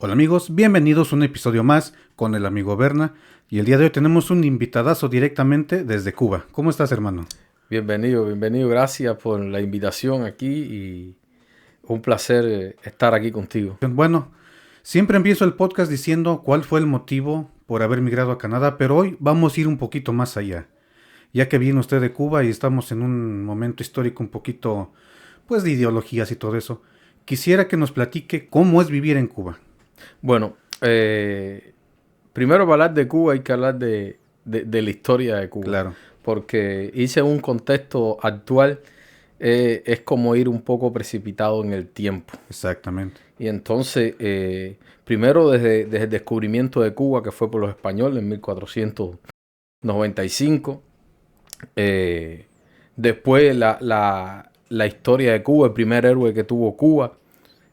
Hola amigos, bienvenidos a un episodio más con el amigo Berna y el día de hoy tenemos un invitadazo directamente desde Cuba. ¿Cómo estás, hermano? Bienvenido. Gracias por la invitación aquí y un placer estar aquí contigo. Bueno, siempre empiezo el podcast diciendo cuál fue el motivo por haber migrado a Canadá, pero hoy vamos a ir un poquito más allá. Ya que viene usted de Cuba y estamos en un momento histórico un poquito, pues, de ideologías y todo eso, quisiera que nos platique cómo es vivir en Cuba. Bueno, primero para hablar de Cuba hay que hablar de la historia de Cuba, Claro, porque irse en un contexto actual es como ir un poco precipitado en el tiempo. exactamente. Y entonces, primero desde el descubrimiento de Cuba, que fue por los españoles en 1495, después la historia de Cuba, el primer héroe que tuvo Cuba,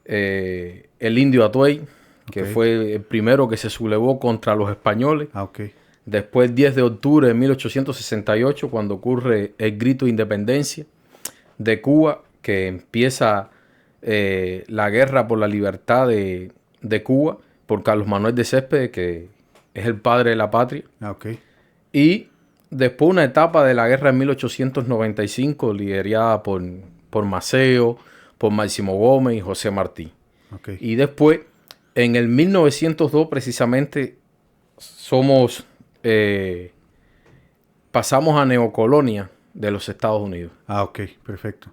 el indio Atuey, que Ok. fue el primero que se sublevó contra los españoles. Ok. Después, 10 de octubre de 1868, cuando ocurre el grito de independencia de Cuba, que empieza la guerra por la libertad de Cuba por Carlos Manuel de Céspedes, que es el padre de la patria. Ok. Y después una etapa de la guerra en 1895, liderada por Maceo, por Máximo Gómez y José Martí. Ok. Y después, en el 1902 precisamente, pasamos a neocolonia de los Estados Unidos. Ok, perfecto.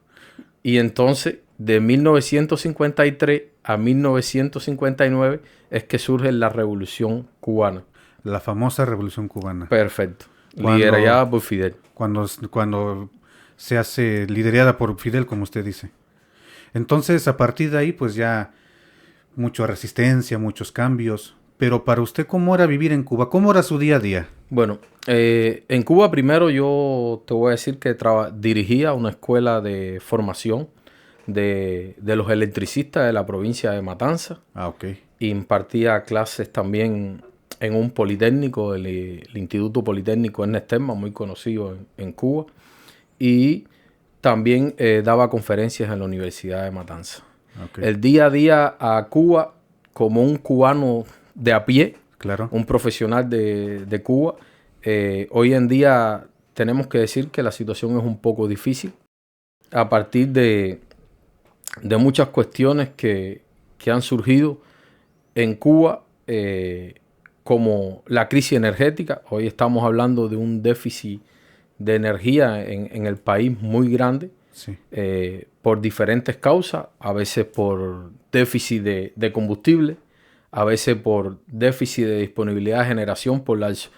Y entonces, de 1953 a 1959 es que surge la Revolución Cubana. La famosa Revolución Cubana. Perfecto. Cuando, Liderada por Fidel. cuando se hace liderada por Fidel, como usted dice. Entonces, a partir de ahí, pues ya mucha resistencia, muchos cambios. Pero para usted, ¿cómo era vivir en Cuba? ¿Cómo era su día a día? Bueno, en Cuba primero yo te voy a decir que dirigía una escuela de formación de los electricistas de la provincia de Matanzas. Ok. Impartía clases también en un politécnico, el Instituto Politécnico Ernest Terman, muy conocido en Cuba. Y también daba conferencias en la Universidad de Matanzas. Ok. El día a día a Cuba, como un cubano de a pie, Claro. un profesional de Cuba, hoy en día tenemos que decir que la situación es un poco difícil a partir de muchas cuestiones que han surgido en Cuba, como la crisis energética. Hoy estamos hablando de un déficit de energía en el país muy grande, Sí. por diferentes causas, a veces por déficit de combustible, a veces por déficit de disponibilidad de generación, por las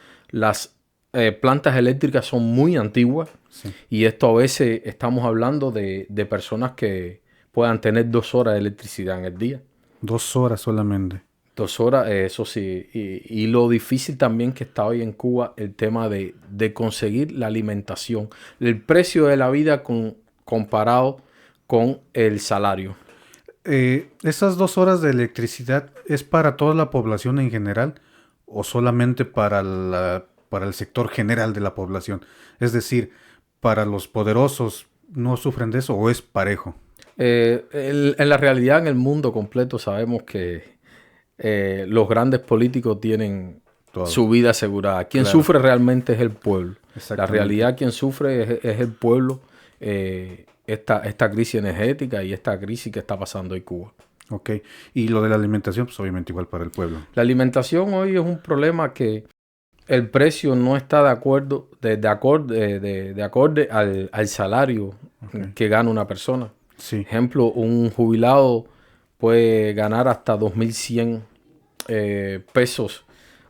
plantas eléctricas son muy antiguas, Sí. y esto a veces estamos hablando de personas que puedan tener 2 horas de electricidad en el día. 2 horas solamente. 2 horas, eso sí. Y lo difícil también que está hoy en Cuba, el tema de conseguir la alimentación. El precio de la vida comparado con el salario. ¿Esas 2 horas de electricidad es para toda la población en general o solamente para el sector general de la población? Es decir, ¿para los poderosos no sufren de eso o es parejo? En la realidad, en el mundo completo, sabemos que los grandes políticos tienen Todo. su vida asegurada. Quien Claro, sufre realmente es el pueblo. La exactamente. realidad, quien sufre es el pueblo. Esta crisis energética y esta crisis que está pasando en Cuba. Ok. Y lo de la alimentación, pues obviamente igual para el pueblo. La alimentación hoy es un problema que el precio no está de acorde al salario Ok. que gana una persona. Sí, Ejemplo, un jubilado puede ganar hasta 2.100 pesos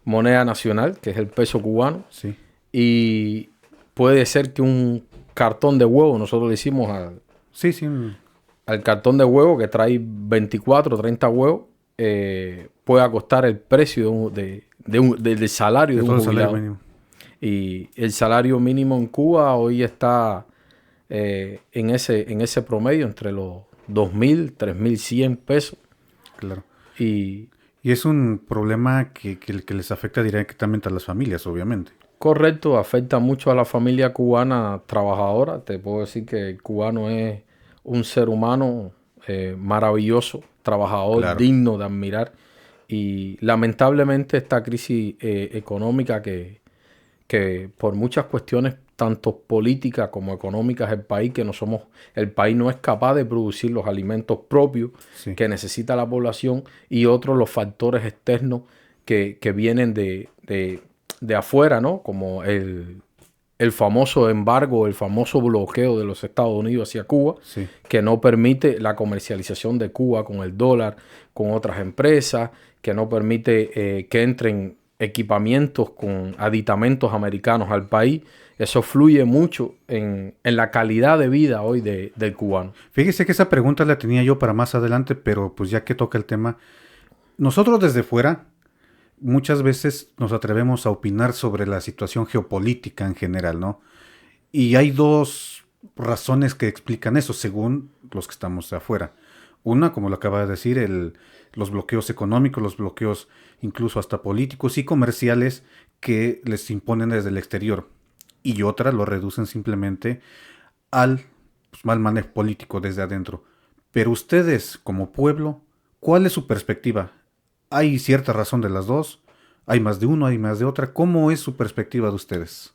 moneda nacional, que es el peso cubano, sí. y puede ser que un cartón de huevo, nosotros le decimos Sí, sí. al cartón de huevo que trae 24 o 30 huevos, pueda costar el precio del salario De de un todo el salario jubilado. mínimo. Y el salario mínimo en Cuba hoy está en ese promedio entre los 2.000, 3.100 pesos. Claro. Y Y es un problema que les afecta directamente a las familias, obviamente. correcto, afecta mucho a la familia cubana trabajadora. Te puedo decir que el cubano es un ser humano maravilloso, trabajador, Claro. digno de admirar. Y lamentablemente esta crisis económica que por muchas cuestiones, tanto políticas como económicas, el país no es capaz de producir los alimentos propios Sí. que necesita la población, y otros los factores externos que vienen de afuera, ¿no? Como el famoso embargo, el famoso bloqueo de los Estados Unidos hacia Cuba, Sí. que no permite la comercialización de Cuba con el dólar, con otras empresas, que no permite que entren equipamientos con aditamentos americanos al país. Eso fluye mucho en la calidad de vida hoy del cubano. Fíjese que esa pregunta la tenía yo para más adelante, pero pues ya que toca el tema, nosotros desde fuera muchas veces nos atrevemos a opinar sobre la situación geopolítica en general, ¿no? Y hay dos razones que explican eso, según los que estamos afuera. Una, como lo acaba de decir, los bloqueos económicos, los bloqueos incluso hasta políticos y comerciales que les imponen desde el exterior. Y otra, lo reducen simplemente al mal manejo político desde adentro. Pero ustedes, como pueblo, ¿cuál es su perspectiva? ¿Hay cierta razón de las dos? ¿Hay más de uno, hay más de otra? ¿Cómo es su perspectiva de ustedes?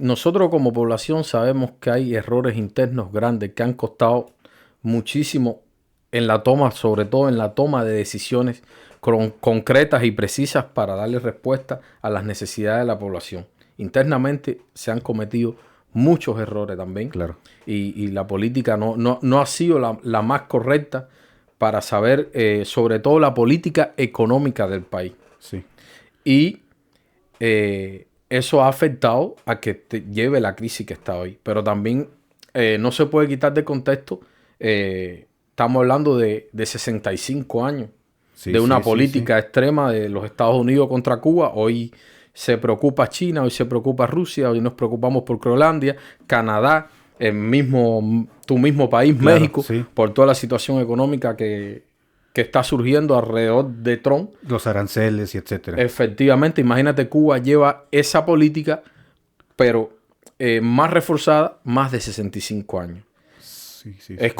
Nosotros como población sabemos que hay errores internos grandes que han costado muchísimo en la toma, sobre todo en la toma de decisiones concretas y precisas para darle respuesta a las necesidades de la población. Internamente se han cometido muchos errores también. Claro. Y la política no ha sido la más correcta para saber, sobre todo la política económica del país. Sí. Y eso ha afectado a que te lleve la crisis que está hoy. Pero también no se puede quitar de contexto. Estamos hablando de 65 años Sí, de una sí, política extrema de los Estados Unidos contra Cuba. Hoy se preocupa China, hoy se preocupa Rusia, hoy nos preocupamos por Groenlandia, Canadá, tu mismo país, Claro, México, sí. por toda la situación económica que está surgiendo alrededor de Trump. Los aranceles y etcétera. Efectivamente, imagínate, Cuba lleva esa política, pero más reforzada, más de 65 años. Sí, sí, Es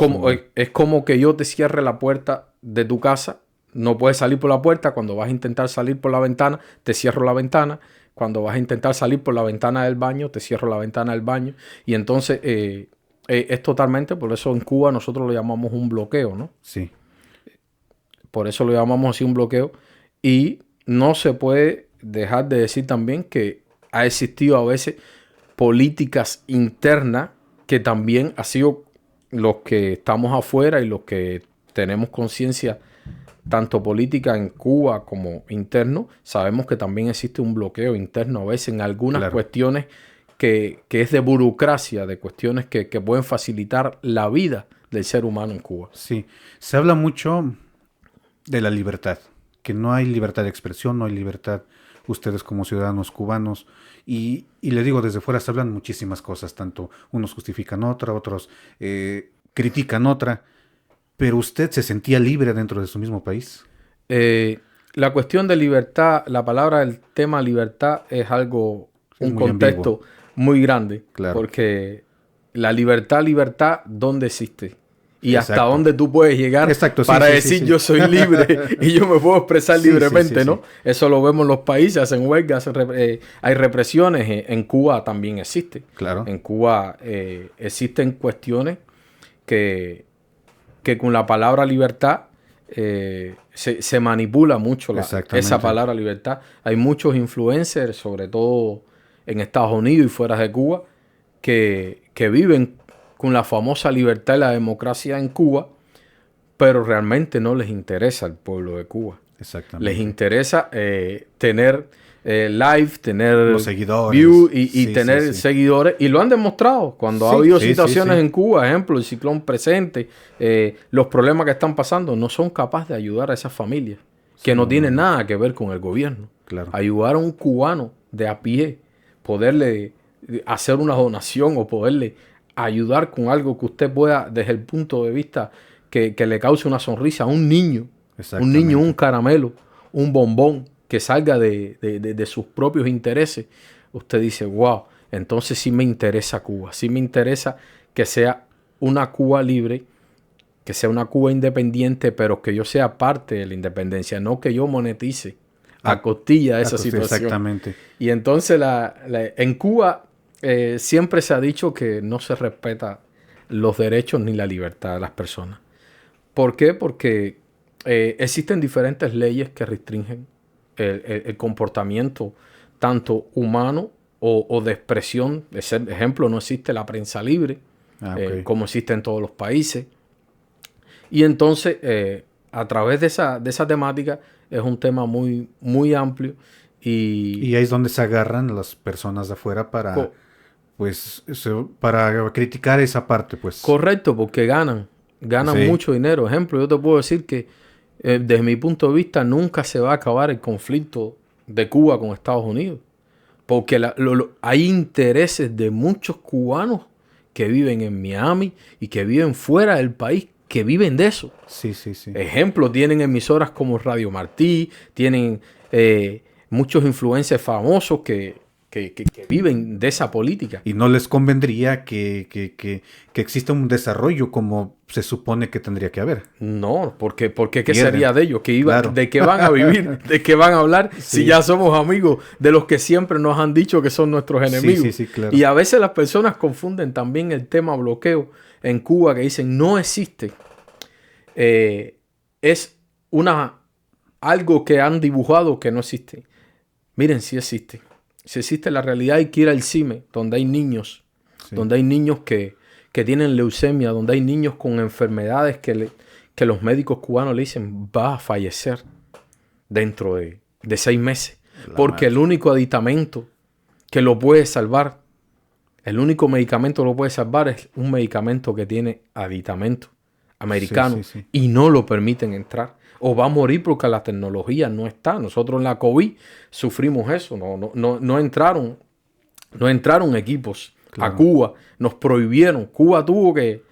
como que yo te cierre la puerta de tu casa. No puedes salir por la puerta. Cuando vas a intentar salir por la ventana, te cierro la ventana. Cuando vas a intentar salir por la ventana del baño, te cierro la ventana del baño. Y entonces es totalmente, por eso en Cuba nosotros lo llamamos un bloqueo, ¿no? Sí. Por eso lo llamamos así, un bloqueo. Y no se puede dejar de decir también que ha existido a veces políticas internas que también ha sido los que estamos afuera y los que tenemos conciencia tanto política en Cuba como interno, sabemos que también existe un bloqueo interno a veces en algunas Claro. cuestiones que es de burocracia, de cuestiones que pueden facilitar la vida del ser humano en Cuba. Sí. Se habla mucho de la libertad, que no hay libertad de expresión, no hay libertad ustedes como ciudadanos cubanos. Y le digo, desde fuera se hablan muchísimas cosas, tanto unos justifican otra, otros critican otra. ¿Pero usted se sentía libre dentro de su mismo país? La cuestión de libertad, la palabra, el tema libertad es algo, un muy contexto ambiguo. muy grande. Claro. Porque la libertad, ¿dónde existe? Y hasta Exacto. dónde tú puedes llegar Exacto, sí, para sí, decir sí. yo soy libre y yo me puedo expresar Sí, libremente, sí, sí, ¿no? sí. Eso lo vemos en los países, hacen huelgas, hay represiones. En Cuba también existe. Claro. En Cuba existen cuestiones que con la palabra libertad se manipula mucho Exactamente. esa palabra libertad. Hay muchos influencers, sobre todo en Estados Unidos y fuera de Cuba, que viven con la famosa libertad y la democracia en Cuba, pero realmente no les interesa el pueblo de Cuba. Exactamente. Les interesa tener live, tener los seguidores. view y Sí, tener sí, sí. seguidores. Y lo han demostrado. Cuando Sí, ha habido sí, situaciones sí, sí. en Cuba, ejemplo, el ciclón presente, los problemas que están pasando, no son capaces de ayudar a esas familias que no tienen nada que ver con el gobierno. Claro. Ayudar a un cubano de a pie, poderle hacer una donación o poderle ayudar con algo que usted pueda, desde el punto de vista que le cause una sonrisa a un niño. Un niño, un caramelo, un bombón que salga de sus propios intereses. Usted dice, wow, entonces sí me interesa Cuba. Sí me interesa que sea una Cuba libre, que sea una Cuba independiente, pero que yo sea parte de la independencia, no que yo monetice a costilla de esa situación. Exactamente. Y entonces en Cuba siempre se ha dicho que no se respeta los derechos ni la libertad de las personas. ¿Por qué? Porque existen diferentes leyes que restringen el comportamiento tanto humano o de expresión. De ejemplo, no existe la prensa libre, como existe en todos los países. Y entonces, a través de esa temática, es un tema muy, muy amplio. Y ahí es donde se agarran las personas de afuera para, para criticar esa parte, pues. Correcto, porque ganan mucho dinero. Ejemplo, yo te puedo decir que desde mi punto de vista nunca se va a acabar el conflicto de Cuba con Estados Unidos. Porque hay intereses de muchos cubanos que viven en Miami y que viven fuera del país, que viven de eso. Sí, sí, sí. Ejemplo, tienen emisoras como Radio Martí, tienen muchos influencers famosos que viven de esa política. Y no les convendría que exista un desarrollo como se supone que tendría que haber. No, porque ¿qué sería de ellos? Claro. ¿De qué van a vivir? ¿De qué van a hablar? Sí. Si ya somos amigos de los que siempre nos han dicho que son nuestros enemigos. Sí, claro. Y a veces las personas confunden también el tema bloqueo en Cuba, que dicen no existe. Es algo que han dibujado que no existe. Miren, sí existe. Si existe la realidad, hay que ir al CIME, donde hay niños, donde hay niños que tienen leucemia, donde hay niños con enfermedades que los médicos cubanos le dicen va a fallecer dentro de 6 meses. Porque el único aditamento que lo puede salvar, el único medicamento que lo puede salvar es un medicamento que tiene aditamento americano y no lo permiten entrar. O va a morir porque la tecnología no está. Nosotros en la COVID sufrimos eso. No entraron equipos a Cuba. Nos prohibieron. Cuba tuvo que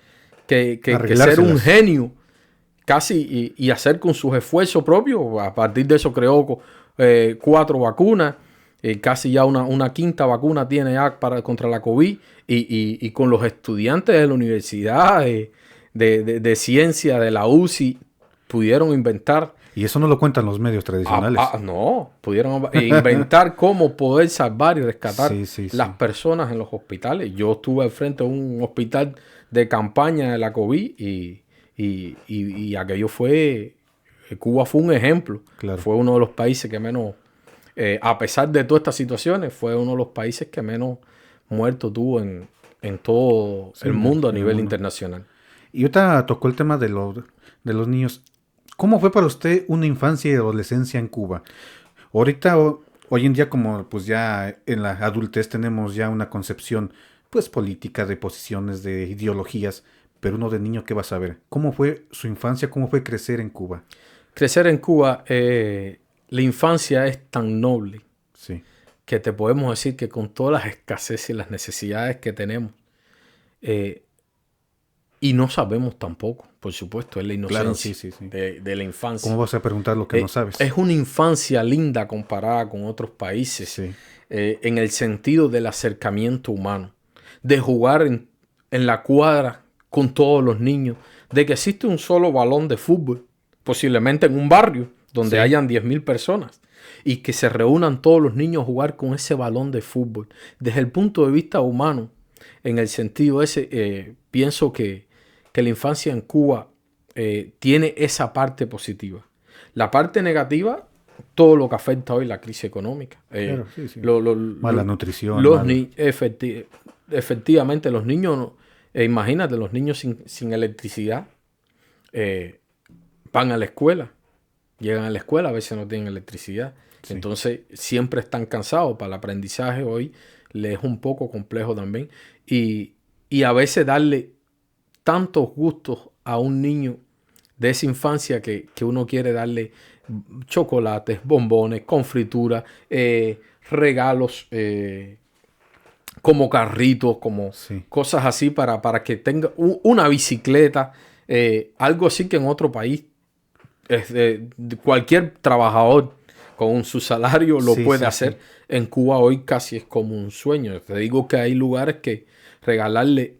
ser un genio casi y hacer con sus esfuerzos propios. A partir de eso creó 4 vacunas. Casi ya una quinta vacuna tiene ya contra la COVID. Y con los estudiantes de la universidad, de ciencia, de la UCI, pudieron inventar. Y eso no lo cuentan los medios tradicionales. No, pudieron inventar cómo poder salvar y rescatar las personas en los hospitales. Yo estuve al frente de un hospital de campaña de la COVID y aquello Cuba fue un ejemplo. Claro. Fue uno de los países que menos, a pesar de todas estas situaciones, fue uno de los países que menos muertos tuvo en todo el mundo a nivel internacional. Y ahorita tocó el tema de los niños. ¿Cómo fue para usted una infancia y adolescencia en Cuba? Ahorita, hoy en día, como pues ya en la adultez tenemos ya una concepción pues política, de posiciones, de ideologías, pero uno de niño, ¿qué va a saber? ¿Cómo fue su infancia? ¿Cómo fue crecer en Cuba? Crecer en Cuba, la infancia es tan noble que te podemos decir que con todas las escaseces y las necesidades que tenemos, y no sabemos tampoco, por supuesto, es la inocencia de la infancia. ¿Cómo vas a preguntar lo que no sabes? Es una infancia linda comparada con otros países, en el sentido del acercamiento humano, de jugar en la cuadra con todos los niños, de que existe un solo balón de fútbol, posiblemente en un barrio donde hayan 10,000 personas, y que se reúnan todos los niños a jugar con ese balón de fútbol. Desde el punto de vista humano, en el sentido ese, pienso que la infancia en Cuba tiene esa parte positiva. La parte negativa, todo lo que afecta hoy la crisis económica. Mala nutrición. Efectivamente, los niños, imagínate, los niños sin electricidad van a la escuela. Llegan a la escuela, a veces no tienen electricidad. Entonces siempre están cansados. Para el aprendizaje hoy les es un poco complejo también. Y a veces darle tantos gustos a un niño de esa infancia que uno quiere darle chocolates, bombones, confrituras, regalos como carritos, como cosas así para que tenga una bicicleta, algo así que en otro país cualquier trabajador con su salario lo puede hacer. En Cuba hoy casi es como un sueño. Te digo que hay lugares que regalarle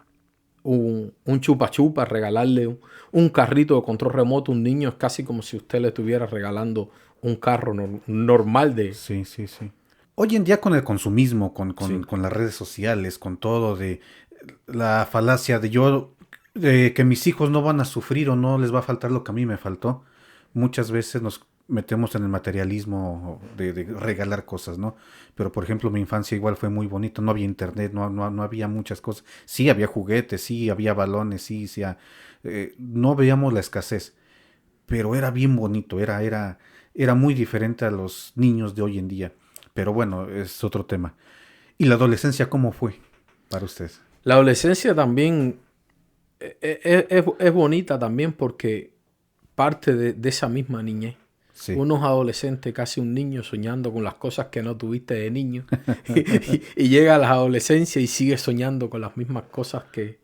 un chupa chupa, regalarle un carrito de control remoto a un niño es casi como si usted le estuviera regalando un carro normal de... Sí, sí, sí. Hoy en día con el consumismo, Sí. con las redes sociales, con todo, de la falacia de que mis hijos no van a sufrir o no les va a faltar lo que a mí me faltó, muchas veces nos metemos en el materialismo de regalar cosas, ¿no? Pero por ejemplo mi infancia igual fue muy bonita, no había internet, no había muchas cosas, sí había juguetes, sí había balones, sí, no veíamos la escasez, pero era bien bonito, era muy diferente a los niños de hoy en día. Pero bueno, es otro tema. ¿Y la adolescencia cómo fue para ustedes? La adolescencia también es bonita también porque parte de esa misma niñez. Sí, Unos adolescentes, casi un niño, soñando con las cosas que no tuviste de niño. Y llega a la adolescencia y sigue soñando con las mismas cosas que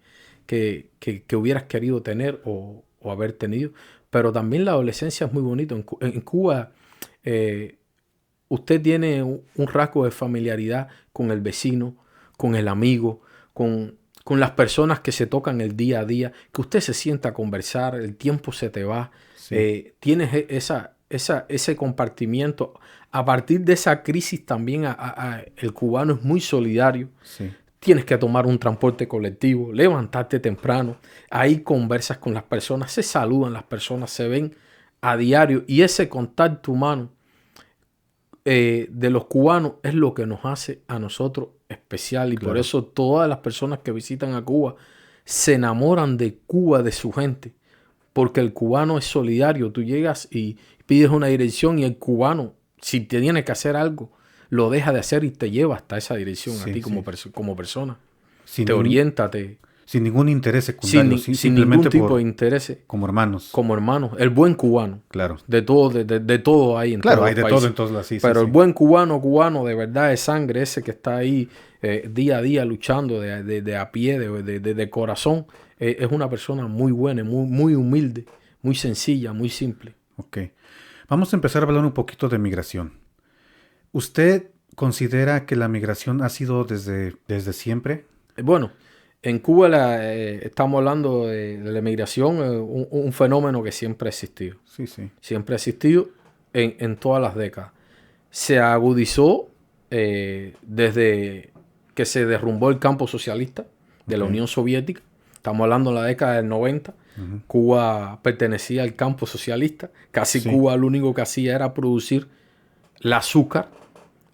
hubieras querido tener o haber tenido. Pero también la adolescencia es muy bonito. En Cuba, usted tiene un rasgo de familiaridad con el vecino, con el amigo, con las personas que se tocan el día a día, que usted se sienta a conversar, el tiempo se te va. sí, Tienes ese compartimiento. A partir de esa crisis también el cubano es muy solidario. sí, Tienes que tomar un transporte colectivo, levantarte temprano, ahí conversas con las personas, se saludan las personas, se ven a diario y ese contacto humano de los cubanos es lo que nos hace a nosotros especial y por claro. eso todas las personas que visitan a Cuba se enamoran de Cuba, de su gente, porque el cubano es solidario. Tú llegas y pides una dirección y el cubano, si te tiene que hacer algo, lo deja de hacer y te lleva hasta esa dirección a Sí, ti sí. como persona. Sin, Te ningún- orienta, sin ningún interés secundario, sin simplemente ningún tipo de interés, como hermanos. como hermanos. El buen cubano. Claro. De todo, de todo hay en Claro, todos hay los de países. todo en todos lados, sí, Pero sí, el sí. buen cubano de verdad de sangre, ese que está ahí día a día luchando de a pie, de corazón, es una persona muy buena, muy humilde, muy sencilla, muy simple. Ok. Vamos a empezar a hablar un poquito de migración. ¿Usted considera que la migración ha sido desde siempre? Bueno, en Cuba estamos hablando de la emigración, un fenómeno que siempre ha existido. Sí, sí. Siempre ha existido en todas las décadas. Se agudizó desde que se derrumbó el campo socialista de la Ok. Unión Soviética. Estamos hablando de la década del 90. Ujú. Cuba pertenecía al campo socialista. Casi Sí. Cuba lo único que hacía era producir el azúcar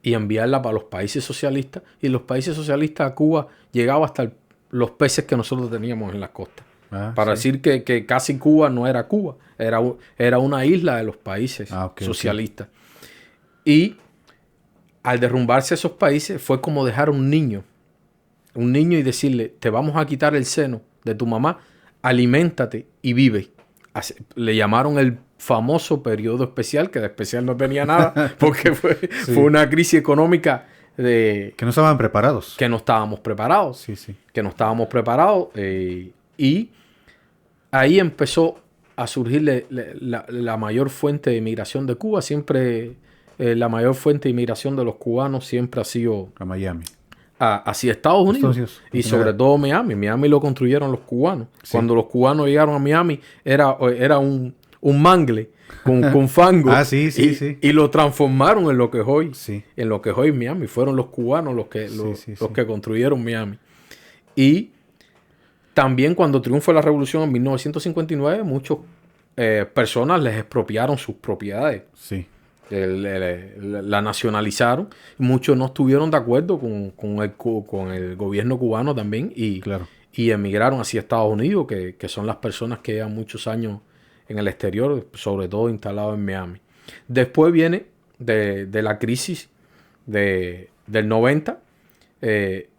y enviarla para los países socialistas. Y los países socialistas a Cuba llegaba hasta los peces que nosotros teníamos en las costas. Ah, Para sí. decir que casi Cuba no era Cuba, era una isla de los países Ok. socialistas. Y al derrumbarse esos países fue como dejar un niño y decirle, te vamos a quitar el seno de tu mamá, aliméntate y vive. Le llamaron el famoso periodo especial, que de especial no tenía nada, porque Sí. fue una crisis económica de Que no estaban preparados. que no estábamos preparados. Sí, sí. Y ahí empezó a surgir la mayor fuente de inmigración de Cuba. Siempre la mayor fuente de inmigración de los cubanos siempre ha sido A Miami. hacia Estados Unidos. Unidos, en Y sobre general. todo Miami. Miami lo construyeron los cubanos. Sí. Cuando los cubanos llegaron a Miami era un mangle con fango. Ah, sí, sí, sí. Y lo transformaron en lo que es hoy. Sí. En lo que es hoy Miami. Fueron los cubanos los que construyeron Miami. Y también cuando triunfó la revolución en 1959, muchas personas les expropiaron sus propiedades. Sí. La nacionalizaron. Muchos no estuvieron de acuerdo con el gobierno cubano también Claro. y emigraron hacia Estados Unidos, que son las personas que llevan muchos años en el exterior, sobre todo instalados en Miami. Después viene de la crisis del 90,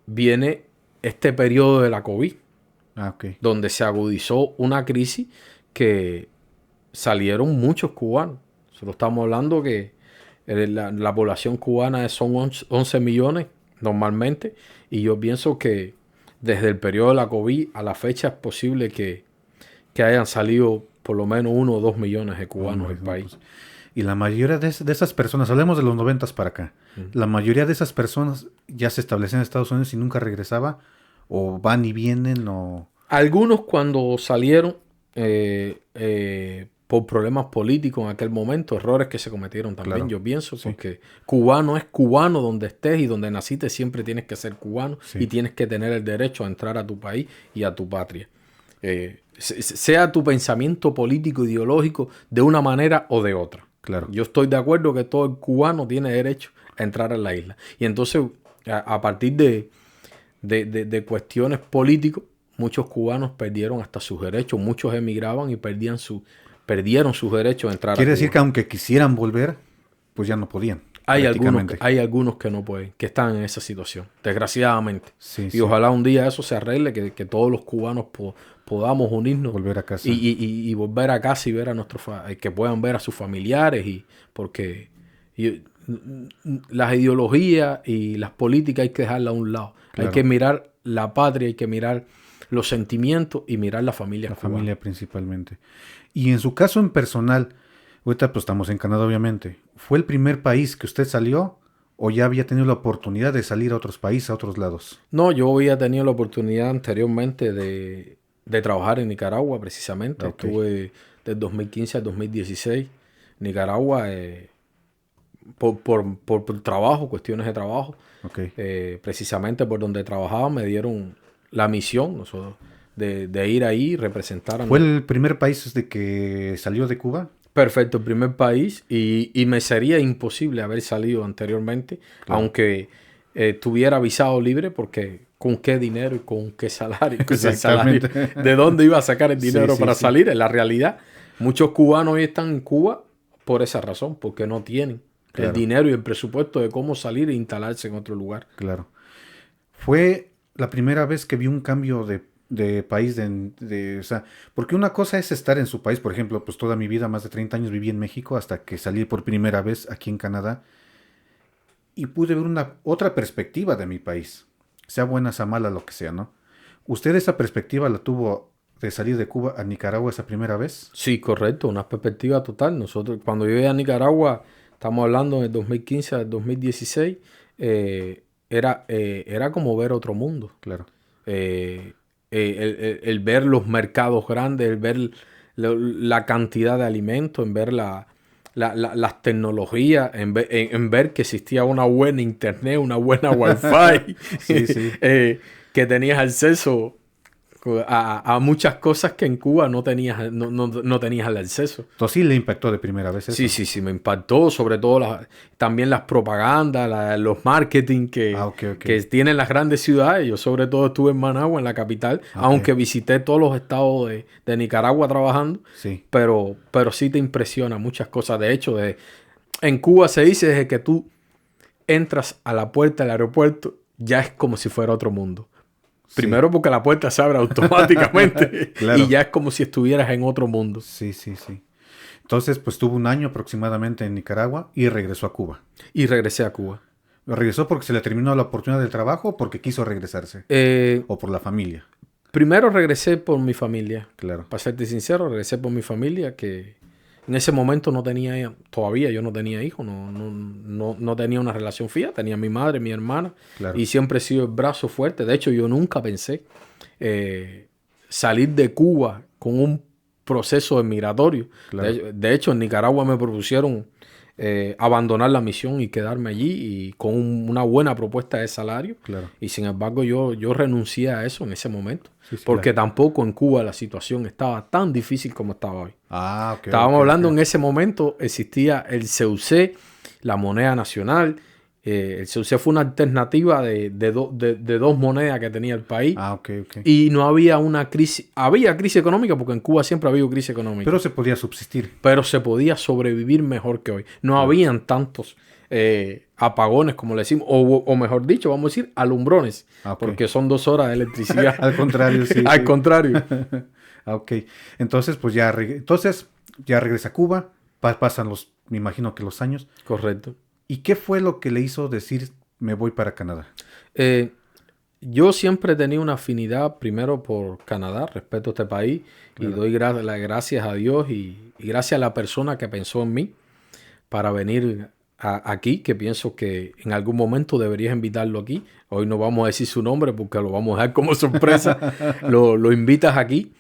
viene este periodo de la COVID, Ah, ok. donde se agudizó una crisis que salieron muchos cubanos. Nosotros estamos hablando que la población cubana son 11 millones normalmente, y yo pienso que desde el periodo de la COVID a la fecha es posible que hayan salido por lo menos 1 o 2 millones de cubanos del país. Y la mayoría de esas personas, hablemos de los 90 para acá, la mayoría de esas personas ya se establecen en Estados Unidos y nunca regresaba, o van y vienen, o... Algunos cuando salieron por problemas políticos en aquel momento, errores que se cometieron también, Claro. yo pienso, Sí. porque cubano es cubano donde estés y donde naciste, siempre tienes que ser cubano Sí. y tienes que tener el derecho a entrar a tu país y a tu patria. Sea tu pensamiento político, ideológico, de una manera o de otra. Claro. Yo estoy de acuerdo que todo el cubano tiene derecho a entrar a la isla. Y entonces, a partir de cuestiones políticas, muchos cubanos perdieron hasta sus derechos. Muchos emigraban y perdieron sus derechos a entrar a Quiere Cuba. decir que aunque quisieran volver, pues ya no podían. Hay prácticamente. algunos que no pueden, que están en esa situación, desgraciadamente. Sí, Y sí. ojalá un día eso se arregle, que todos los cubanos podamos unirnos. Volver a casa. Y volver a casa y ver a que puedan ver a sus familiares. Porque las ideologías y las políticas hay que dejarlas a un lado. Claro. Hay que mirar la patria, hay que mirar los sentimientos y mirar la familia. La familia principalmente. Y en su caso en personal, ahorita pues estamos en Canadá obviamente, ¿fue el primer país que usted salió o ya había tenido la oportunidad de salir a otros países, a otros lados? No, yo había tenido la oportunidad anteriormente de trabajar en Nicaragua precisamente. Okay. Estuve del 2015 al 2016. Nicaragua por trabajo, cuestiones de trabajo. Okay. Precisamente por donde trabajaba me dieron la misión de ir ahí y representar a... ¿Fue el primer país desde que salió de Cuba? Perfecto, el primer país y me sería imposible haber salido anteriormente, Claro. aunque tuviera visado libre, porque ¿con qué dinero y con qué salario? Exactamente. ¿De dónde iba a sacar el dinero Sí, para sí. salir? En la realidad, muchos cubanos hoy están en Cuba por esa razón, porque no tienen Claro. el dinero y el presupuesto de cómo salir e instalarse en otro lugar. Claro. Fue la primera vez que vi un cambio de país, o sea, porque una cosa es estar en su país, por ejemplo, pues toda mi vida, más de 30 años viví en México hasta que salí por primera vez aquí en Canadá y pude ver una otra perspectiva de mi país, sea buena, sea mala, lo que sea, ¿no? ¿Usted esa perspectiva la tuvo de salir de Cuba a Nicaragua esa primera vez? Sí, correcto, una perspectiva total. Nosotros, cuando yo llegué a Nicaragua, estamos hablando del 2015 al 2016, era como ver otro mundo. Claro. El ver los mercados grandes, el ver la cantidad de alimentos, en ver las tecnologías, en ver que existía una buena internet, una buena wifi, Sí, sí. que tenías acceso a muchas cosas que en Cuba no tenías, no tenías el acceso. Entonces sí le impactó de primera vez eso. Sí, me impactó, sobre todo también las propagandas, los marketing que tienen las grandes ciudades. Yo sobre todo estuve en Managua, en la capital, aunque visité todos los estados de Nicaragua trabajando, sí. pero sí te impresiona muchas cosas. De hecho, en Cuba se dice desde que tú entras a la puerta del aeropuerto, ya es como si fuera otro mundo. Primero porque la puerta se abre automáticamente claro. y ya es como si estuvieras en otro mundo. Sí. Entonces, pues tuvo un año aproximadamente en Nicaragua y regresó a Cuba. Y regresé a Cuba. ¿Regresó porque se le terminó la oportunidad del trabajo o porque quiso regresarse? ¿O por la familia? Primero regresé por mi familia. Claro. Para serte sincero, regresé por mi familia, que en ese momento yo no tenía hijos, no tenía una relación fija, tenía mi madre, mi hermana, claro. Y siempre he sido el brazo fuerte. De hecho, yo nunca pensé salir de Cuba con un proceso migratorio. Claro. De hecho, en Nicaragua me propusieron abandonar la misión y quedarme allí y con una buena propuesta de salario. Claro. Y sin embargo, yo renuncié a eso en ese momento. Sí, porque tampoco en Cuba la situación estaba tan difícil como estaba hoy. Estábamos hablando en ese momento, existía el CUC, la moneda nacional. El CUC fue una alternativa de dos monedas que tenía el país. Y no había una crisis. Había crisis económica porque en Cuba siempre ha habido crisis económica. Pero se podía subsistir. Pero se podía sobrevivir mejor que hoy. No habían tantos apagones, como le decimos, o mejor dicho, vamos a decir, alumbrones, porque son 2 horas de electricidad. Al contrario, sí. Al contrario. Entonces, pues ya regresa a Cuba, pasan me imagino que los años. Correcto. ¿Y qué fue lo que le hizo decir, me voy para Canadá? Yo siempre he tenido una afinidad primero por Canadá, respeto a este país, claro. Y doy las gracias a Dios y gracias a la persona que pensó en mí para venir aquí, que pienso que en algún momento deberías invitarlo aquí. Hoy no vamos a decir su nombre porque lo vamos a dejar como sorpresa. Lo invitas aquí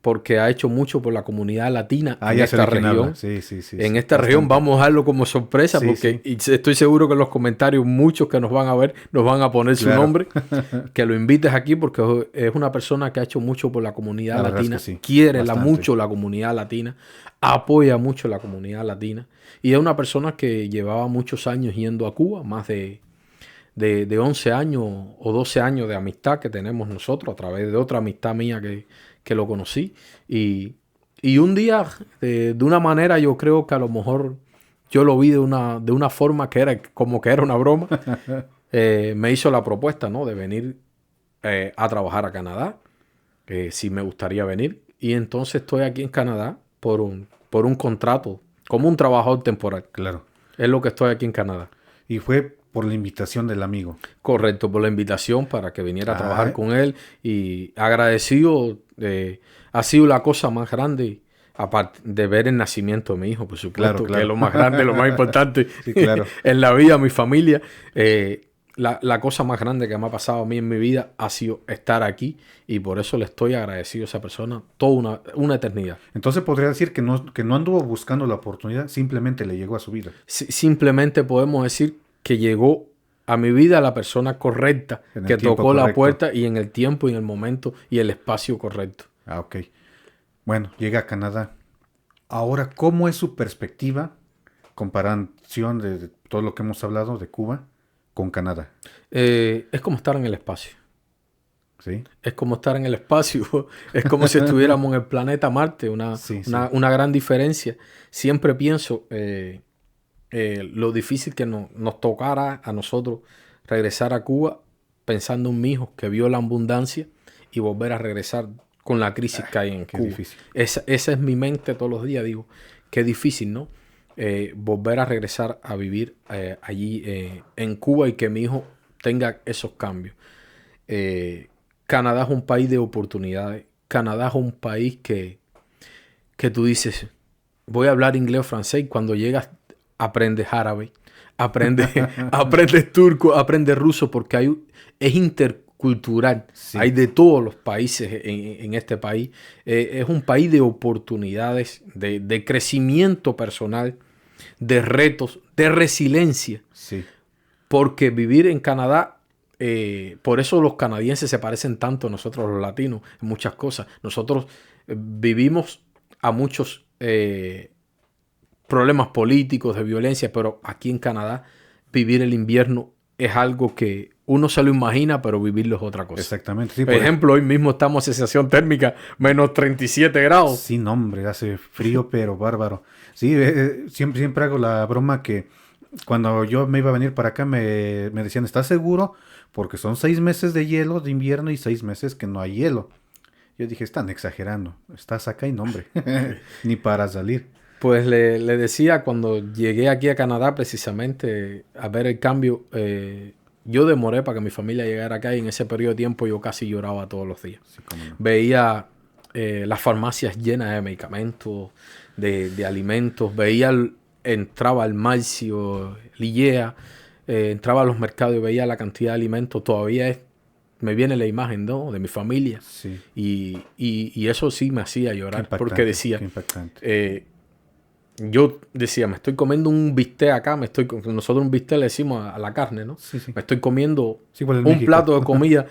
porque ha hecho mucho por la comunidad latina en esta región. Sí, en esta región vamos a dejarlo como sorpresa porque y estoy seguro que en los comentarios muchos que nos van a ver nos van a poner su nombre. Que lo invites aquí porque es una persona que ha hecho mucho por la comunidad latina. Es que quiere mucho la comunidad latina. Apoya mucho la comunidad latina. Y es una persona que llevaba muchos años yendo a Cuba, más de 11 años o 12 años de amistad que tenemos nosotros a través de otra amistad mía que lo conocí. Y un día, de una manera, yo creo que a lo mejor yo lo vi de una forma que era como que era una broma. Me hizo la propuesta, ¿no?, de venir a trabajar a Canadá, si me gustaría venir. Y entonces estoy aquí en Canadá por un contrato, como un trabajador temporal. Claro. Es lo que estoy aquí en Canadá. Y fue por la invitación del amigo. Correcto, por la invitación para que viniera a trabajar con él. Y agradecido, ha sido la cosa más grande, aparte de ver el nacimiento de mi hijo, por supuesto, que es lo más grande, lo más importante en la vida de mi familia. La cosa más grande que me ha pasado a mí en mi vida ha sido estar aquí y por eso le estoy agradecido a esa persona toda una eternidad. Entonces podría decir que no anduvo buscando la oportunidad, simplemente le llegó a su vida. Simplemente podemos decir que llegó a mi vida la persona correcta, que tocó la puerta y en el tiempo y en el momento y el espacio correcto. Ok. Bueno, llega a Canadá. Ahora, ¿cómo es su perspectiva, comparación de todo lo que hemos hablado de Cuba con Canadá? Es como estar en el espacio. ¿Sí? Es como estar en el espacio. Es como si estuviéramos en el planeta Marte. Una gran diferencia. Siempre pienso lo difícil que nos tocara a nosotros regresar a Cuba pensando en mi hijo que vio la abundancia y volver a regresar con la crisis que hay en Cuba. Difícil. Esa es mi mente todos los días. Digo, qué difícil, ¿no? Volver a regresar a vivir allí en Cuba y que mi hijo tenga esos cambios. Canadá es un país de oportunidades. Canadá es un país que tú dices, voy a hablar inglés o francés, y cuando llegas aprendes árabe, aprendes turco, aprendes ruso, porque es intercultural. Sí. Hay de todos los países en este país. Es un país de oportunidades, de crecimiento personal, de retos, de resiliencia. Sí. Porque vivir en Canadá, por eso los canadienses se parecen tanto a nosotros los latinos en muchas cosas. Nosotros vivimos a muchos problemas políticos, de violencia, pero aquí en Canadá vivir el invierno es algo que uno se lo imagina, pero vivirlo es otra cosa. Exactamente. Sí, por ejemplo, hoy mismo estamos en sensación térmica menos 37 grados. Sí, no, hombre, hace frío, pero bárbaro. Sí, siempre hago la broma que cuando yo me iba a venir para acá me decían, ¿estás seguro? Porque son 6 meses de hielo, de invierno, y 6 meses que no hay hielo. Yo dije, están exagerando. Estás acá y no, hombre, ni para salir. Pues le decía cuando llegué aquí a Canadá precisamente a ver el cambio, yo demoré para que mi familia llegara acá y en ese periodo de tiempo yo casi lloraba todos los días. Sí, no. Veía las farmacias llenas de medicamentos, de alimentos, entraba al Marcio, Lillea, entraba a los mercados y veía la cantidad de alimentos. Todavía me viene la imagen, ¿no?, de mi familia. Sí. Y eso sí me hacía llorar porque decía... Yo decía, me estoy comiendo un bistec acá, nosotros un bistec le decimos a la carne, ¿no? Sí. Me estoy comiendo un plato de comida,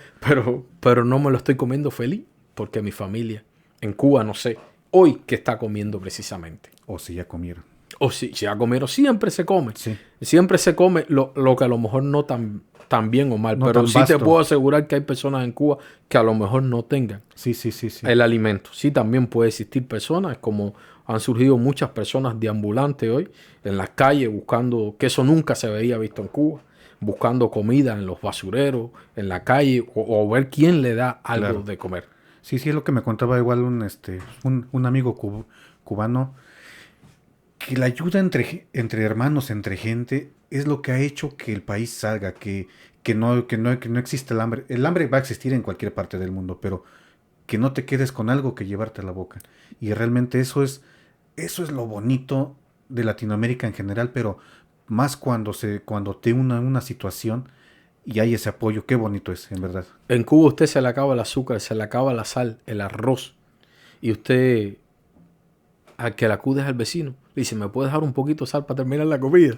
pero no me lo estoy comiendo feliz, porque mi familia en Cuba, no sé, hoy qué está comiendo precisamente. O si ya comieron. O si ya comieron, siempre se come. Sí. Siempre se come lo que a lo mejor no tan bien o mal, pero sí te puedo asegurar que hay personas en Cuba que a lo mejor no tengan el alimento. Sí, también puede existir personas como... Han surgido muchas personas deambulantes hoy en las calles buscando, que eso nunca se veía visto en Cuba, buscando comida en los basureros, en la calle, o ver quién le da algo de comer. Sí, es lo que me contaba igual un amigo cubano, que la ayuda entre hermanos, entre gente, es lo que ha hecho que el país salga, que no existe el hambre. El hambre va a existir en cualquier parte del mundo, pero que no te quedes con algo que llevarte a la boca. Y realmente eso es lo bonito de Latinoamérica en general, pero más cuando te una situación y hay ese apoyo. Qué bonito es, en verdad. En Cuba a usted se le acaba el azúcar, se le acaba la sal, el arroz. Y usted, al que le acude es al vecino. Le dice, ¿me puede dejar un poquito de sal para terminar la comida?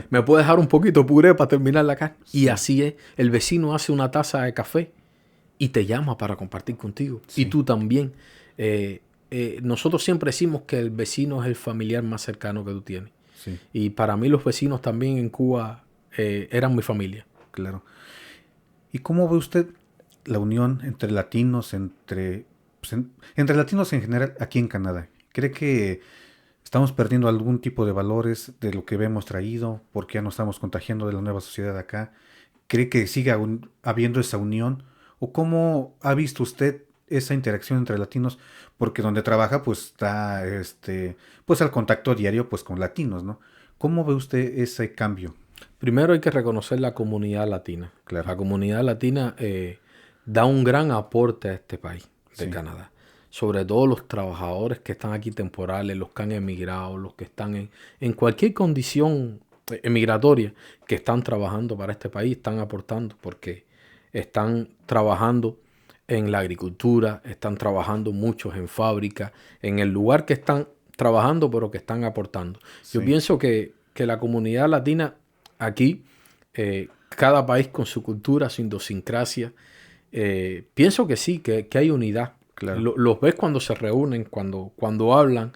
¿Me puede dejar un poquito de puré para terminar la carne? Sí. Y así es. El vecino hace una taza de café y te llama para compartir contigo. Sí. Y tú también. Nosotros siempre decimos que el vecino es el familiar más cercano que tú tienes. Sí. Y para mí los vecinos también en Cuba eran mi familia. Claro. ¿Y cómo ve usted la unión entre latinos, entre latinos en general aquí en Canadá? ¿Cree que estamos perdiendo algún tipo de valores de lo que hemos traído porque ya nos estamos contagiando de la nueva sociedad acá? ¿Cree que siga habiendo esa unión? ¿O cómo ha visto usted esa interacción entre latinos? Porque donde trabaja pues está pues al contacto diario pues con latinos, ¿no? ¿Cómo ve usted ese cambio? Primero hay que reconocer la comunidad latina. Claro. La comunidad latina da un gran aporte a este país de Canadá. Sobre todo los trabajadores que están aquí temporales, los que han emigrado, los que están en cualquier condición emigratoria, que están trabajando para este país, están aportando porque están trabajando en la agricultura, están trabajando muchos en fábricas, en el lugar que están trabajando, pero que están aportando. Sí. Yo pienso que la comunidad latina aquí, cada país con su cultura, su idiosincrasia, pienso que sí, que hay unidad. Claro. Los ves cuando se reúnen, cuando hablan.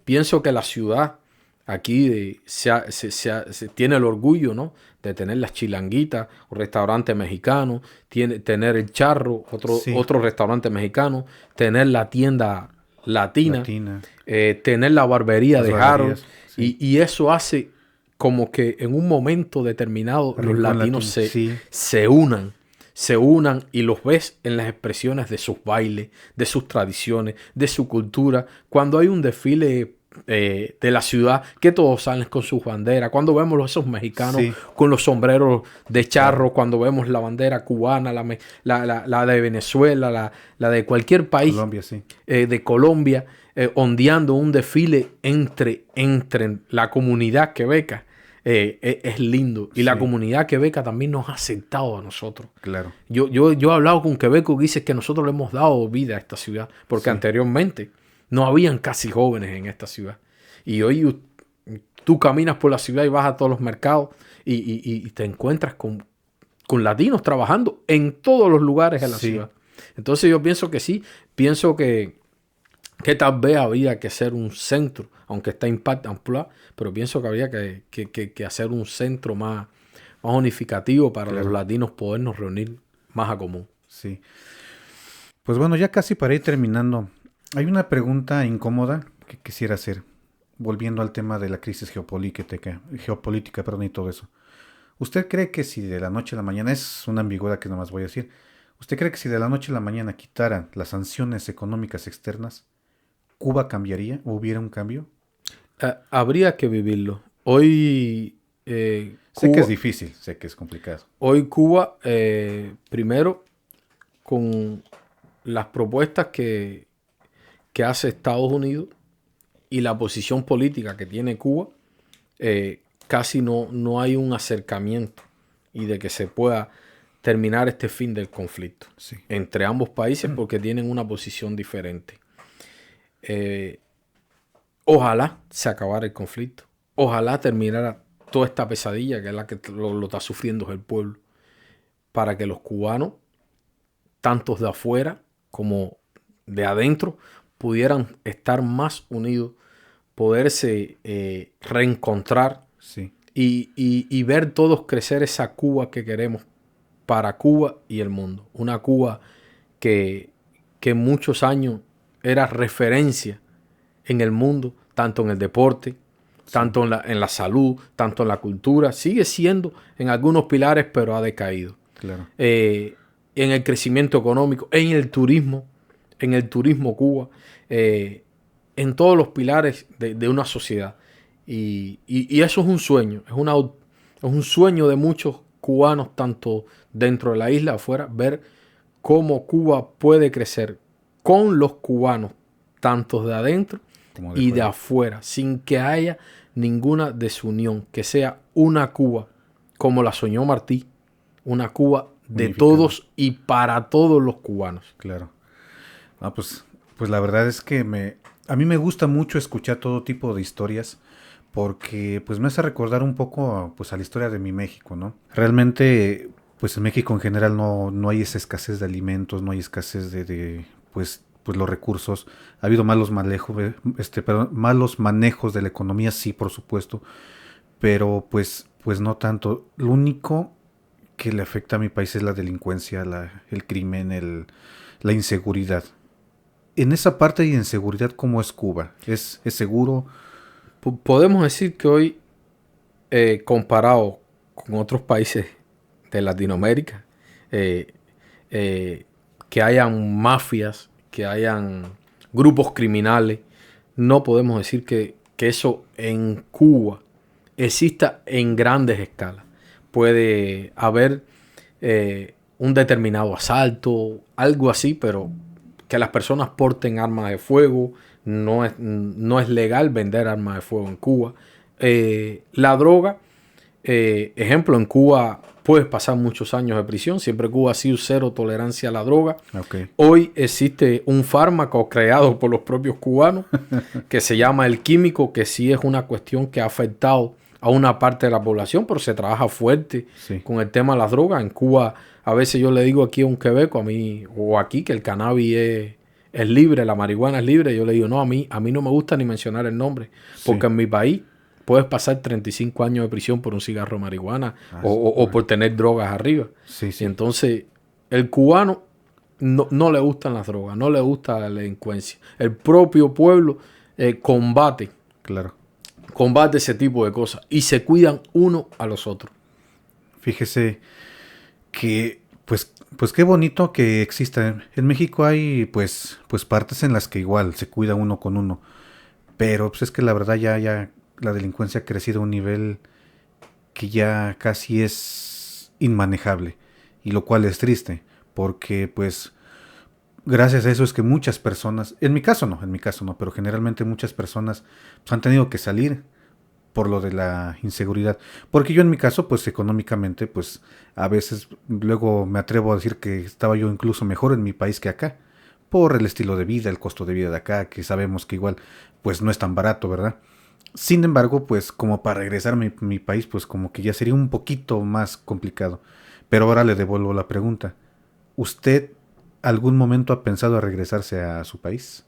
Pienso que la ciudad aquí se tiene el orgullo, ¿no?, de tener las chilanguitas, un restaurante mexicano, tener el charro, otro restaurante mexicano, tener la tienda latina. Tener la barbería de Harold. Sí. Y eso hace como que en un momento determinado los latinos se unan y los ves en las expresiones de sus bailes, de sus tradiciones, de su cultura. Cuando hay un desfile de la ciudad, que todos salen con sus banderas. Cuando vemos esos mexicanos con los sombreros de charro, cuando vemos la bandera cubana, la de Venezuela, la de cualquier país, Colombia, de Colombia, ondeando un desfile entre la comunidad quebeca. Es lindo. Y la comunidad quebeca también nos ha aceptado a nosotros. Claro. Yo he hablado con quebecos que dicen que nosotros le hemos dado vida a esta ciudad, porque anteriormente no habían casi jóvenes en esta ciudad. Y hoy tú caminas por la ciudad y vas a todos los mercados y te encuentras con latinos trabajando en todos los lugares de la ciudad. Entonces yo pienso que sí, pienso que tal vez había que ser un centro, aunque está Impact Emploi, pero pienso que habría que hacer un centro más unificativo para los latinos podernos reunir más a común. Sí. Pues bueno, ya casi para ir terminando, hay una pregunta incómoda que quisiera hacer, volviendo al tema de la crisis geopolítica, y todo eso. ¿Usted cree que si de la noche a la mañana, es una ambigüedad que nomás voy a decir, ¿usted cree que si de la noche a la mañana quitaran las sanciones económicas externas, Cuba cambiaría o hubiera un cambio? Habría que vivirlo. Hoy sé que es difícil, sé que es complicado. Hoy Cuba, primero, con las propuestas que hace Estados Unidos y la posición política que tiene Cuba, casi no hay un acercamiento y de que se pueda terminar este fin del conflicto entre ambos países porque tienen una posición diferente. Ojalá se acabara el conflicto. Ojalá terminara toda esta pesadilla que es la que lo está sufriendo el pueblo, para que los cubanos, tantos de afuera como de adentro, pudieran estar más unidos, poderse reencontrar y ver todos crecer esa Cuba que queremos para Cuba y el mundo. Una Cuba que muchos años era referencia en el mundo, tanto en el deporte, tanto en la salud, tanto en la cultura. Sigue siendo en algunos pilares, pero ha decaído. Claro. En el crecimiento económico, en el turismo Cuba, en todos los pilares de una sociedad. Y eso es un sueño, es un sueño de muchos cubanos, tanto dentro de la isla afuera, ver cómo Cuba puede crecer con los cubanos, tanto de adentro como y de fuera. afuera, sin que haya ninguna desunión, que sea una Cuba como la soñó Martí, una Cuba de Unificada. todos y para todos los cubanos. Claro. Ah, pues la verdad es que a mí me gusta mucho escuchar todo tipo de historias porque pues me hace recordar un poco pues a la historia de mi México, ¿no? Realmente pues en México en general no hay esa escasez de alimentos, no hay escasez pues los recursos. Ha habido malos manejos de la economía, sí, por supuesto, pero pues no tanto. Lo único que le afecta a mi país es la delincuencia, el crimen, la inseguridad. En esa parte de inseguridad, ¿cómo es Cuba? ¿Es seguro? Podemos decir que hoy, comparado con otros países de Latinoamérica, eh, que hayan mafias, que hayan grupos criminales, no podemos decir que eso en Cuba exista en grandes escalas. Puede haber un determinado asalto, algo así, pero que las personas porten armas de fuego, no es legal vender armas de fuego en Cuba. La droga, ejemplo, en Cuba puedes pasar muchos años de prisión, siempre Cuba ha sido cero tolerancia a la droga. Okay. Hoy existe un fármaco creado por los propios cubanos que se llama el químico, que sí es una cuestión que ha afectado a una parte de la población, pero se trabaja fuerte Sí. con el tema de las drogas. En Cuba, a veces yo le digo aquí a un quebeco, a mí, o aquí, que el cannabis es libre, la marihuana es libre. Yo le digo, no, a mí no me gusta ni mencionar el nombre, porque en mi país puedes pasar 35 años de prisión por un cigarro de marihuana o por tener drogas arriba. Sí. Y entonces, el cubano no le gustan las drogas, no le gusta la delincuencia. El propio pueblo combate ese tipo de cosas y se cuidan uno a los otros. Fíjese que pues qué bonito que exista. En México hay pues partes en las que igual se cuida uno con uno, pero pues es que la verdad ya la delincuencia ha crecido a un nivel que ya casi es inmanejable, y lo cual es triste porque pues gracias a eso es que muchas personas, en mi caso no, pero generalmente muchas personas pues, han tenido que salir por lo de la inseguridad. Porque yo en mi caso, pues económicamente, pues a veces luego me atrevo a decir que estaba yo incluso mejor en mi país que acá. Por el estilo de vida, el costo de vida de acá, que sabemos que igual, pues no es tan barato, ¿verdad? Sin embargo, pues como para regresar a mi país, pues como que ya sería un poquito más complicado. Pero ahora le devuelvo la pregunta. ¿Usted algún momento ha pensado en regresarse a su país?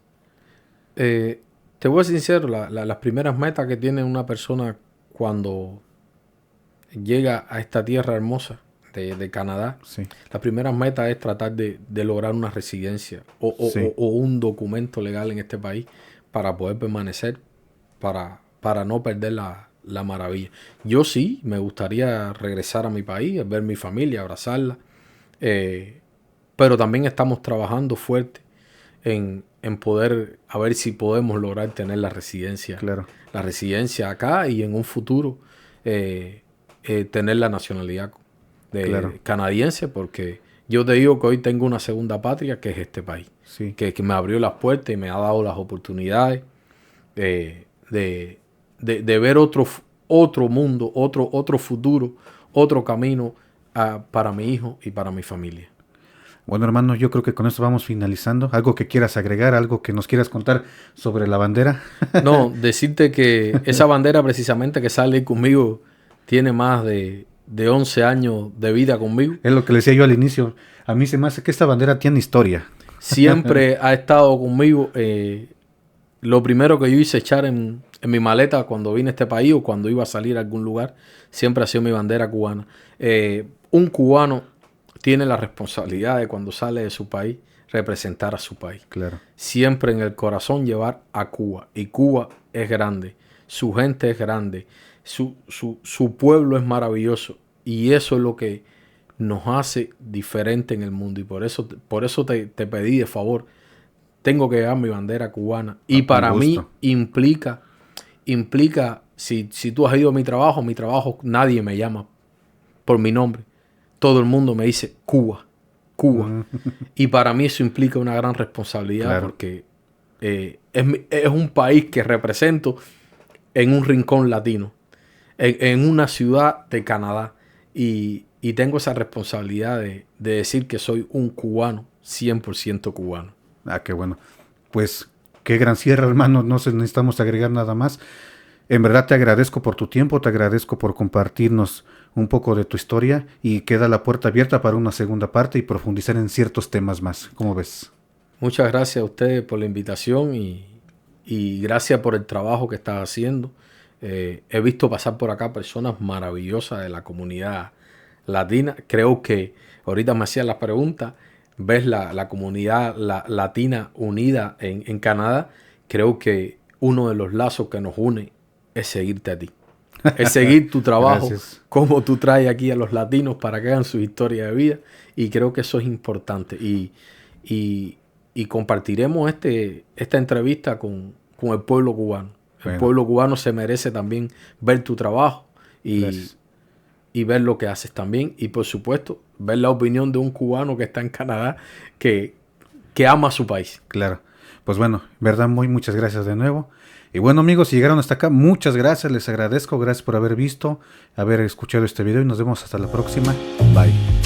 Te voy a ser sincero, las primeras metas que tiene una persona cuando llega a esta tierra hermosa de Canadá, la primera meta es tratar de lograr una residencia o un documento legal en este país para poder permanecer, para no perder la maravilla. Yo sí, me gustaría regresar a mi país, ver mi familia, abrazarla, pero también estamos trabajando fuerte en poder, a ver si podemos lograr tener la residencia acá y en un futuro tener la nacionalidad canadiense, porque yo te digo que hoy tengo una segunda patria que es este país, que me abrió las puertas y me ha dado las oportunidades de ver otro mundo, otro futuro, otro camino para mi hijo y para mi familia. Bueno, hermano, yo creo que con esto vamos finalizando. ¿Algo que quieras agregar? ¿Algo que nos quieras contar sobre la bandera? No, decirte que esa bandera precisamente que sale conmigo tiene más de 11 años de vida conmigo. Es lo que le decía yo al inicio. A mí se me hace que esta bandera tiene historia. Siempre ha estado conmigo. Lo primero que yo hice echar en mi maleta cuando vine a este país o cuando iba a salir a algún lugar, siempre ha sido mi bandera cubana. Un cubano tiene la responsabilidad de cuando sale de su país representar a su país. Claro. Siempre en el corazón llevar a Cuba. Y Cuba es grande, su gente es grande, su pueblo es maravilloso. Y eso es lo que nos hace diferente en el mundo. Y por eso te pedí de favor, tengo que llevar mi bandera cubana. Y para mí implica, si tú has ido a mi trabajo, nadie me llama por mi nombre. Todo el mundo me dice Cuba. Y para mí eso implica una gran responsabilidad, porque es un país que represento en un rincón latino, en una ciudad de Canadá. Y tengo esa responsabilidad de decir que soy un cubano, 100% cubano. Ah, qué bueno. Pues qué gran cierre, hermano. No necesitamos agregar nada más. En verdad te agradezco por tu tiempo, te agradezco por compartirnos un poco de tu historia y queda la puerta abierta para una segunda parte y profundizar en ciertos temas más. ¿Cómo ves? Muchas gracias a ustedes por la invitación y gracias por el trabajo que estás haciendo. He visto pasar por acá personas maravillosas de la comunidad latina. Creo que ahorita me hacían las preguntas, ves la comunidad latina unida en Canadá. Creo que uno de los lazos que nos une es seguirte a ti. Es seguir tu trabajo, Gracias. cómo tú traes aquí a los latinos para que hagan su historia de vida. Y creo que eso es importante. Y compartiremos esta entrevista con el pueblo cubano. El pueblo cubano se merece también ver tu trabajo y ver lo que haces también. Y por supuesto, ver la opinión de un cubano que está en Canadá que ama a su país. Claro. Pues bueno, verdad, muchas gracias de nuevo. Y bueno, amigos, si llegaron hasta acá, muchas gracias, les agradezco. Gracias por haber visto, haber escuchado este video y nos vemos hasta la próxima. Bye.